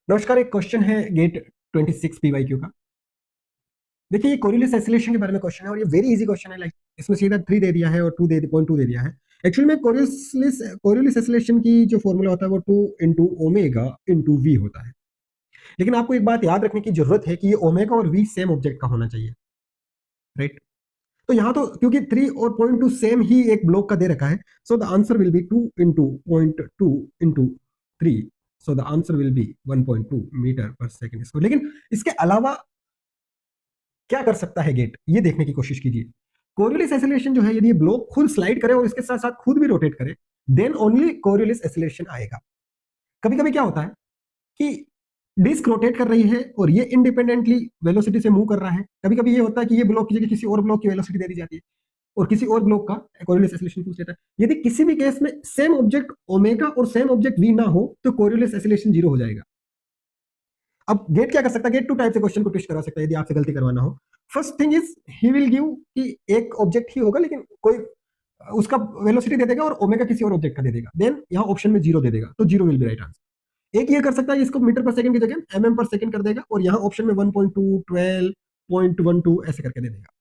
नमस्कार। एक क्वेश्चन है गेट 26 पीवाईक्यू का। देखिए, ये कोरिलेस एसिलेशन के बारे में क्वेश्चन है और ये वेरी इजी क्वेश्चन है। लाइक इसमें सीधा 3 दे दिया है और 2 दे दिया है। एक्चुअली में कोरिलेस एसिलेशन की जो फॉर्मूला होता है वो 2 इंटू ओमेगा इंटू वी होता है। लेकिन आपको एक बात याद रखने की जरूरत है कि ये ओमेगा और वी सेम ऑब्जेक्ट का होना चाहिए, राइट। तो यहाँ तो क्योंकि 3 और 0.2 सेम ही एक ब्लॉक का दे रखा है, so the answer will be 2 into 0.2 into 3। So the answer will be 1.2 metre per second square. लेकिन इसके अलावा क्या कर सकता है गेट, ये देखने की कोशिश कीजिए। कोरियोलिस एसिलेशन जो है, यदि ये ब्लॉक खुद स्लाइड करे और इसके साथ साथ खुद भी रोटेट करे, देन ओनली कोरियोलिस एसिलेशन आएगा। कभी कभी क्या होता है कि डिस्क रोटेट कर रही है और ये इंडिपेंडेंटली वेलोसिटी से मूव कर रहा है। कभी कभी ये होता है कि ये ब्लॉक की जगह किसी और ब्लॉक की वेलोसिटी दे दी जाती है और किसी और ब्लॉक का कोरियोलिस एसिलेशन पूछ लेता है। यदि किसी भी केस में सेम ऑब्जेक्ट ओमेगा और सेम ऑब्जेक्ट वी ना हो तो कोरियोलिस एसिलेशन जीरो हो जाएगा। अब गेट क्या कर सकता है? गेट 2 टाइप से क्वेश्चन को ट्विस्ट करवा सकता है यदि आपसे गलती करवाना हो। First thing is he will give कि एक ऑब्जेक्ट ही होगा लेकिन कोई उसका वेलोसिटी दे देगा और ओमेगा किसी और ऑब्जेक्ट का दे देगा, देन यहाँ ऑप्शन में जीरो दे देगा, तो zero will be right answer. एक ये कर सकता है, इसको मीटर पर सेकंड की जगह एमएम पर सेकंड कर देगा और यहाँ ऑप्शन में 1.2 12.12 ऐसे करके दे देगा।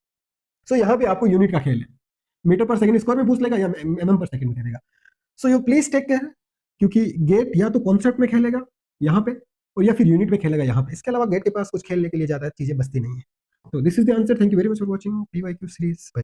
सो यहाँ पे आपको यूनिट का खेल है, मीटर पर सेकंड स्क्वायर में पूछ लेगा या एमएम पर सेकंड में दे देगा। So you please take care, क्योंकि गेट या तो कॉन्सेप्ट में खेलेगा यहाँ पे और या फिर यूनिट में खेलेगा यहाँ पे। इसके अलावा गेट के पास कुछ खेलने के लिए ज्यादा चीजें बचती नहीं है। तो this is the answer. Thank you very much for watching PYQ series.